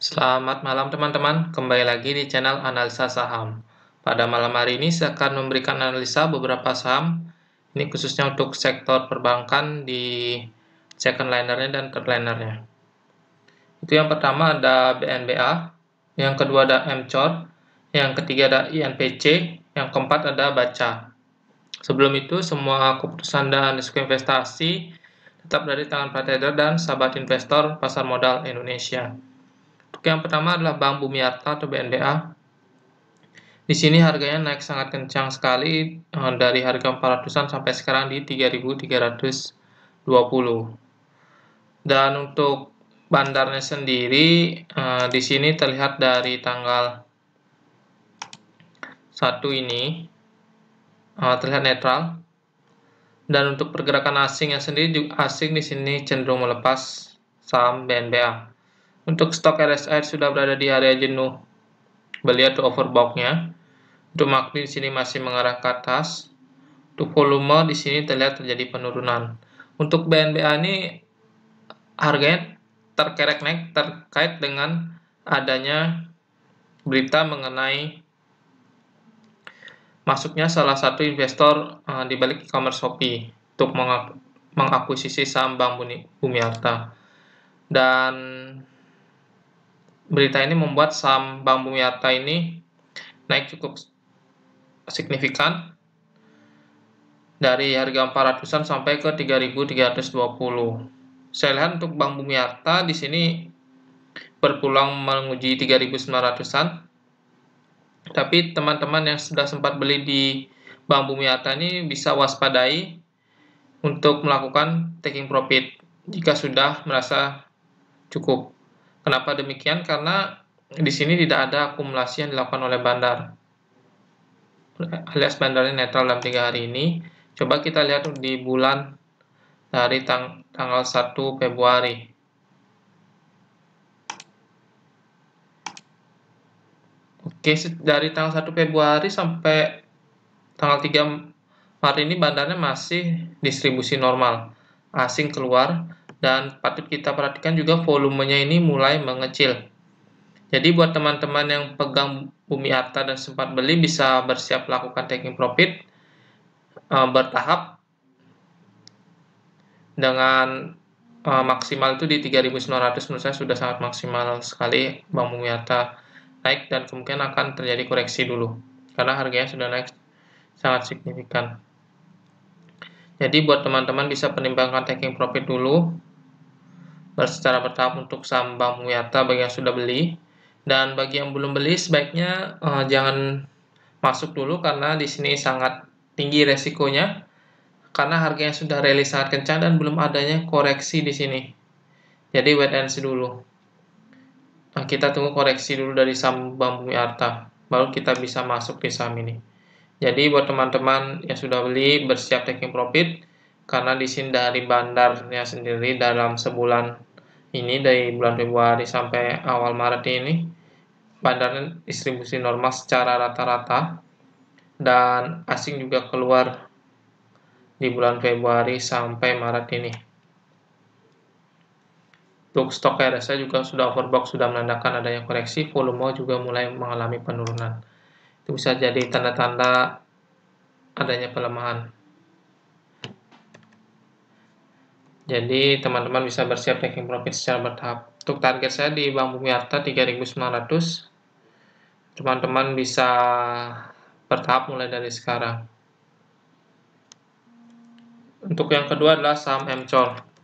Selamat malam teman-teman, kembali lagi di channel Analisa Saham. Pada malam hari ini saya akan memberikan analisa beberapa saham, ini khususnya untuk sektor perbankan di second linernya dan third linernya. Itu yang pertama ada BNBA, yang kedua ada MCOR, yang ketiga ada INPC, yang keempat ada Baca. Sebelum itu, semua keputusan dan risiko investasi tetap dari tangan para trader dan sahabat investor pasar modal Indonesia. Untuk yang pertama adalah Bank Bumiarta atau BNBA. Di sini harganya naik sangat kencang sekali dari harga 400-an sampai sekarang di 3.320. Dan untuk bandarnya sendiri di sini terlihat dari tanggal 1 ini terlihat netral. Dan untuk pergerakan asingnya sendiri juga asing di sini cenderung melepas saham BNBA. Untuk stok RSI sudah berada di area jenuh beli atau overbought-nya. Untuk MACD di sini masih mengarah ke atas. Untuk volume di sini terlihat terjadi penurunan. Untuk BNBA ini harganya terkerek naik terkait dengan adanya berita mengenai masuknya salah satu investor di balik e-commerce Shopee untuk mengakuisisi saham Bank Bumiarta. Dan berita ini membuat saham Bank Bumiarta ini naik cukup signifikan dari harga 400-an sampai ke 3.320. Saya lihat untuk Bank Bumiarta di sini berpeluang menguji 3.900-an. Tapi teman-teman yang sudah sempat beli di Bank Bumiarta ini bisa waspadai untuk melakukan taking profit jika sudah merasa cukup. Kenapa demikian? Karena di sini tidak ada akumulasi yang dilakukan oleh bandar, alias bandarnya netral dalam 3 hari ini. Coba kita lihat di bulan dari tanggal 1 Februari. Oke, dari tanggal 1 Februari sampai tanggal 3 Maret ini bandarnya masih distribusi normal. Asing keluar, dan patut kita perhatikan juga volumenya ini mulai mengecil. Jadi buat teman-teman yang pegang Bumiarta dan sempat beli bisa bersiap lakukan taking profit bertahap dengan maksimal itu di 3.900. Menurut saya sudah sangat maksimal sekali Bank Bumiarta naik, dan kemungkinan akan terjadi koreksi dulu karena harganya sudah naik sangat signifikan. Jadi buat teman-teman bisa pertimbangkan taking profit dulu secara bertahap untuk saham Bank Bumiarta bagi yang sudah beli, dan bagi yang belum beli sebaiknya jangan masuk dulu karena di sini sangat tinggi resikonya karena harganya sudah rally sangat kencang dan belum adanya koreksi di sini. Jadi wait and see dulu. Nah, kita tunggu koreksi dulu dari saham Bank Bumiarta, baru kita bisa masuk di saham ini. Jadi buat teman-teman yang sudah beli bersiap taking profit karena di sini dari bandarnya sendiri dalam sebulan ini, dari bulan Februari sampai awal Maret ini, bandarnya distribusi normal secara rata-rata dan asing juga keluar di bulan Februari sampai Maret ini. Untuk stok RSI juga sudah overbought, sudah menandakan adanya koreksi, volume juga mulai mengalami penurunan. Itu bisa jadi tanda-tanda adanya pelemahan. Jadi teman-teman bisa bersiap taking profit secara bertahap. Untuk target saya di Bank Bumiarta 3.900. Teman-teman bisa bertahap mulai dari sekarang. Untuk yang kedua adalah saham MCOR.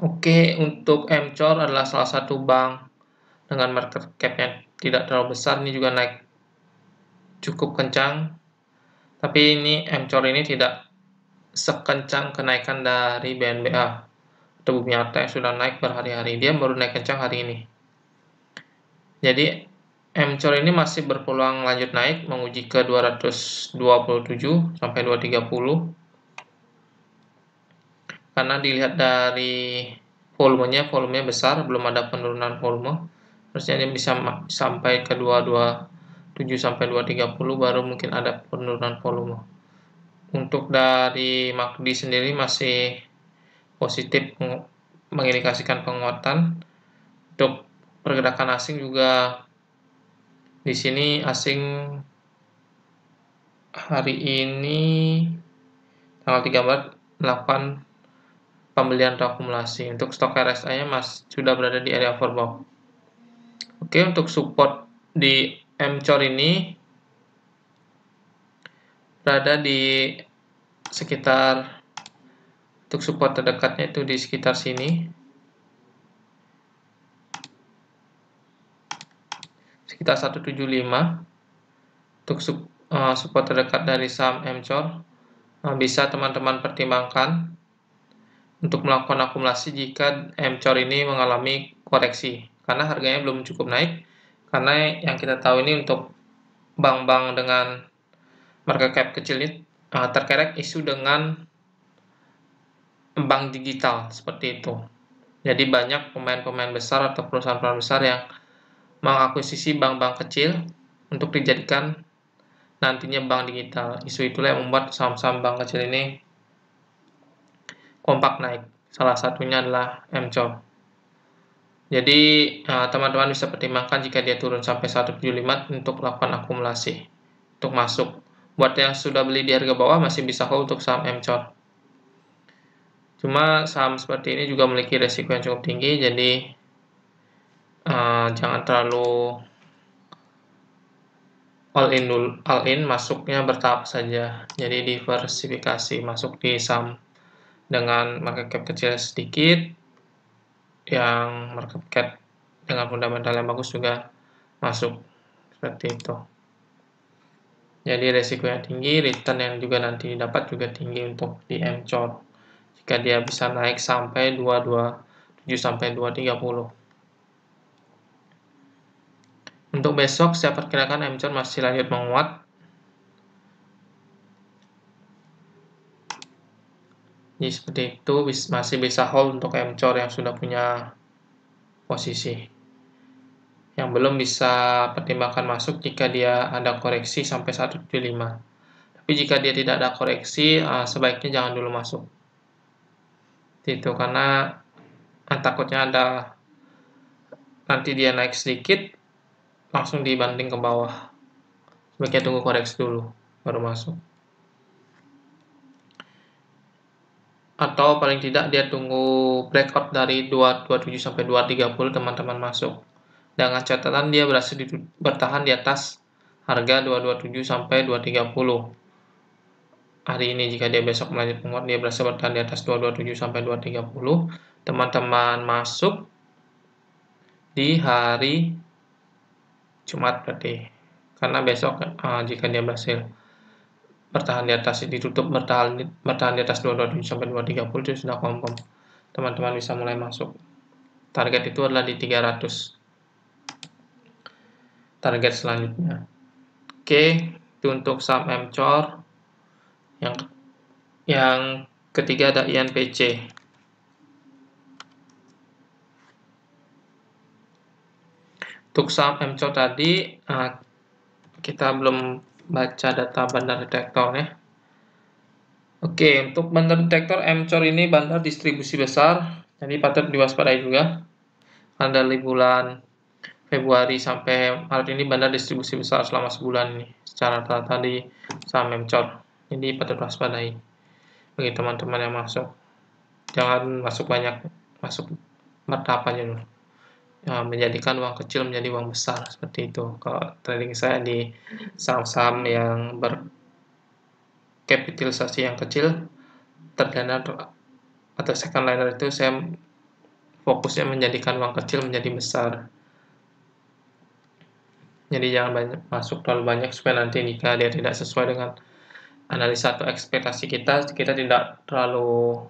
Oke, untuk MCOR adalah salah satu bank dengan market cap yang tidak terlalu besar. Ini juga naik cukup kencang. Tapi ini MCOR ini tidak sekencang kenaikan dari BNBA atau Bumiarta yang sudah naik berhari-hari. Dia baru naik kencang hari ini. Jadi MCOR ini masih berpeluang lanjut naik menguji ke 227 sampai 230. Karena dilihat dari volumenya besar, belum ada penurunan volume. Harusnya dia bisa sampai ke 227 sampai 230 baru mungkin ada penurunan volume. Untuk dari MACD sendiri masih positif mengindikasikan penguatan. Untuk pergerakan asing juga di sini asing hari ini tanggal 3 Maret melakukan pembelian atau akumulasi. Untuk stok RSI-nya sudah berada di area overbought. Oke, untuk support di MCOR ini berada di sekitar, untuk support terdekatnya itu di sekitar sini, sekitar 175. Untuk support terdekat dari saham MCOR bisa teman-teman pertimbangkan untuk melakukan akumulasi jika MCOR ini mengalami koreksi, karena harganya belum cukup naik. Karena yang kita tahu ini untuk bank-bank dengan market cap kecil ini terkerek isu dengan bank digital seperti itu. Jadi banyak pemain-pemain besar atau perusahaan-perusahaan besar yang mengakuisisi bank-bank kecil untuk dijadikan nantinya bank digital. Isu itulah yang membuat saham-saham bank kecil ini kompak naik. Salah satunya adalah MCOR. Jadi teman-teman bisa pertimbangkan jika dia turun sampai 175 untuk melakukan akumulasi untuk masuk. Buat yang sudah beli di harga bawah masih bisa hold untuk saham MCOR. Cuma saham seperti ini juga memiliki resiko yang cukup tinggi, jadi jangan terlalu all in, masuknya bertahap saja. Jadi diversifikasi, masuk di saham dengan market cap kecil sedikit, yang market cap dengan fundamental yang bagus juga masuk, seperti itu. Jadi resikonya tinggi, return yang juga nanti didapat juga tinggi untuk di MCOR jika dia bisa naik sampai 227 sampai 230. Untuk besok saya perkirakan MCOR masih lanjut menguat. Jadi seperti itu, masih bisa hold untuk MCOR yang sudah punya posisi. Yang belum bisa pertimbangkan masuk jika dia ada koreksi sampai 175. Tapi jika dia tidak ada koreksi, sebaiknya jangan dulu masuk. Itu karena takutnya ada nanti dia naik sedikit langsung dibanting ke bawah. Sebaiknya tunggu koreksi dulu baru masuk. Atau paling tidak dia tunggu breakout dari 227 sampai 230 teman-teman masuk. Dengan catatan dia berhasil bertahan di atas harga 227 sampai 230. Hari ini jika dia besok melanjut menguat, dia berhasil bertahan di atas 227 sampai 230. Teman-teman masuk di hari Jumat berarti. Karena besok jika dia berhasil bertahan di atas, ditutup bertahan di atas 227 sampai 230 itu sudah confirm. Teman-teman bisa mulai masuk. Target itu adalah di 300. Target selanjutnya. Oke, itu untuk saham MCOR. Yang ketiga ada INPC. Untuk saham MCOR tadi kita belum baca data bandar detektor ya. Oke, untuk bandar detektor MCOR ini bandar distribusi besar, jadi patut diwaspadai juga. Karena dari bulan Februari sampai Maret ini bandar distribusi besar selama sebulan ini secara rata-rata di saham MCOR. Jadi patut waspadai bagi teman-teman yang masuk. Jangan masuk banyak, masuk bertahap aja dulu. Menjadikan uang kecil menjadi uang besar seperti itu. Kalau trading saya di saham-saham yang berkapitalisasi yang kecil, third liner atau second liner itu saya fokusnya menjadikan uang kecil menjadi besar. Jadi jangan masuk terlalu banyak supaya nanti jika dia tidak sesuai dengan analisa atau ekspektasi kita tidak terlalu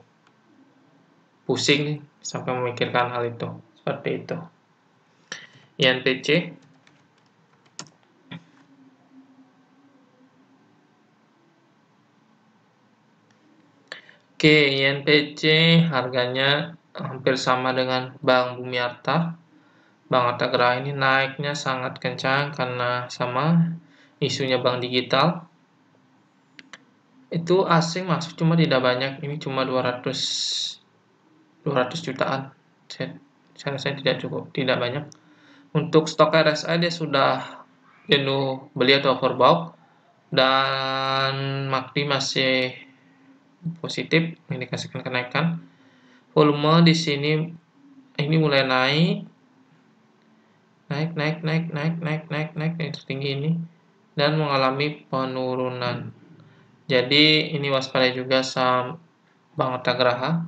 pusing sampai memikirkan hal itu. Seperti itu. INPC. Oke, INPC harganya hampir sama dengan Bank Bumiarta. Bank Arta Geraha ini naiknya sangat kencang karena sama isunya bank digital. Itu asing masuk cuma tidak banyak, ini cuma 200 jutaan. Saya rasa tidak cukup, tidak banyak. Untuk stok RSI dia sudah jenuh beli atau overbought, dan MACD masih positif mengindikasikan kenaikan. Volume di sini ini mulai naik tertinggi ini dan mengalami penurunan. Jadi ini waspada juga saham Bank Artagraha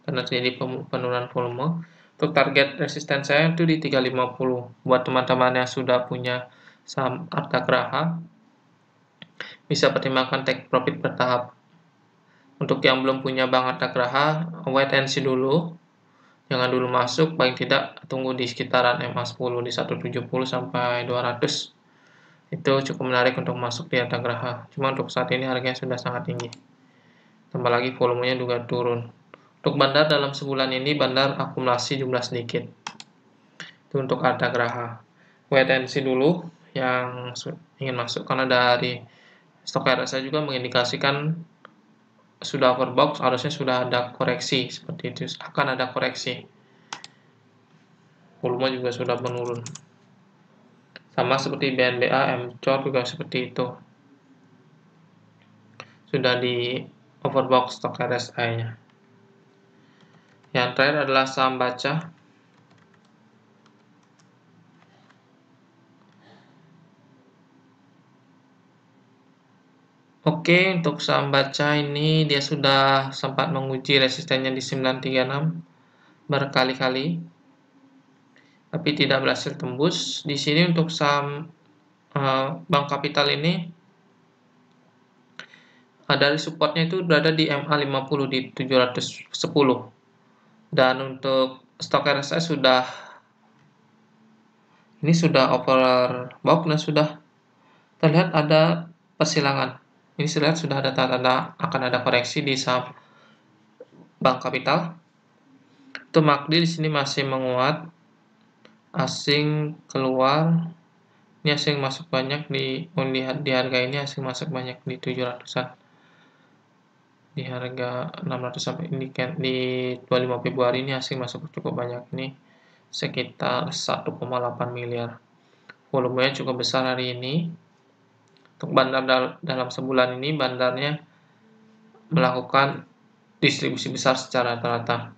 karena terjadi penurunan volume. Untuk target resisten saya itu di 350. Buat teman-teman yang sudah punya saham Artagraha, bisa pertimbangkan take profit bertahap. Untuk yang belum punya Bank Artagraha, wait and see dulu. Jangan dulu masuk, paling tidak tunggu di sekitaran MA10 di 170 sampai 200. Itu cukup menarik untuk masuk di Artagraha. Cuma untuk saat ini harganya sudah sangat tinggi. Tambah lagi volumenya juga turun. Untuk bandar dalam sebulan ini, bandar akumulasi jumlah sedikit. Itu untuk Artagraha. Wait and see dulu yang ingin masuk, karena dari stok RSI juga mengindikasikan sudah overbought, harusnya sudah ada koreksi. Seperti itu, akan ada koreksi. Volume juga sudah menurun. Sama seperti BNBA, MCOR juga seperti itu. Sudah di overbought stok RSI-nya. Yang terakhir adalah saham baca. Oke, untuk saham baca ini dia sudah sempat menguji resistennya di 936 berkali-kali, tapi tidak berhasil tembus. Di sini untuk saham Bank Kapital ini dari supportnya itu berada di MA50 di 710. Dan untuk stok RSI sudah overbought dan sudah terlihat ada persilangan. Ini terlihat sudah ada tanda akan ada koreksi di saham Bank Kapital. Untuk MACD di sini masih menguat, asing keluar. Ini asing masuk banyak di harga ini, asing masuk banyak di 700-an. Di harga 600 sampai ini di 25 Februari ini asing masuk cukup banyak, ini sekitar 1,8 miliar. Volumenya cukup besar hari ini. Untuk bandar dalam sebulan ini, bandarnya melakukan distribusi besar secara rata-rata.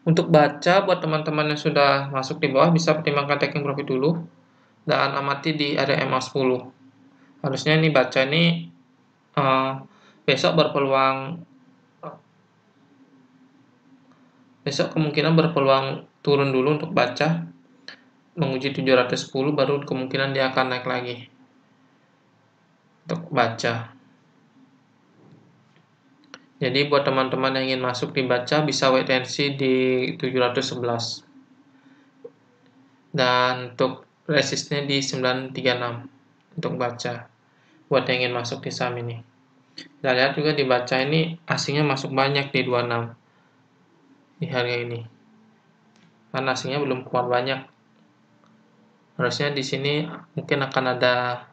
Untuk baca, buat teman-teman yang sudah masuk di bawah, bisa pertimbangkan taking profit dulu dan amati di area MA10. Harusnya ini baca ini besok kemungkinan berpeluang turun dulu untuk baca, menguji 710, baru kemungkinan dia akan naik lagi untuk baca. Jadi buat teman-teman yang ingin masuk di baca, bisa wait and see di 711. Dan untuk resistnya di 936 untuk baca, buat yang ingin masuk di saham ini. Kita lihat juga di baca ini asingnya masuk banyak di 26 di harga ini, karena asingnya belum kuat banyak. Harusnya di sini mungkin akan ada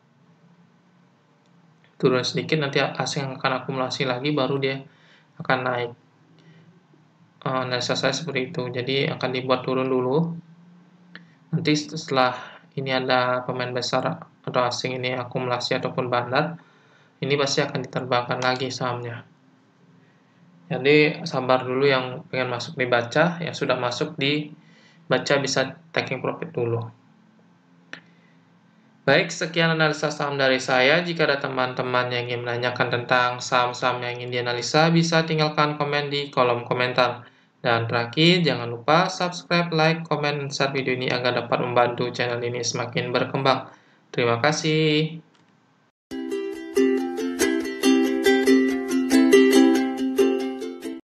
turun sedikit, nanti asing akan akumulasi lagi, baru dia akan naik. Analisa saya seperti itu, jadi akan dibuat turun dulu. Nanti setelah ini ada pemain besar atau asing ini akumulasi ataupun bandar, ini pasti akan diterbangkan lagi sahamnya. Jadi sabar dulu yang pengen masuk di baca, yang sudah masuk di baca bisa taking profit dulu. Baik, sekian analisa saham dari saya. Jika ada teman-teman yang ingin menanyakan tentang saham-saham yang ingin dianalisa, bisa tinggalkan komen di kolom komentar. Dan terakhir, jangan lupa subscribe, like, komen, dan share video ini agar dapat membantu channel ini semakin berkembang. Terima kasih.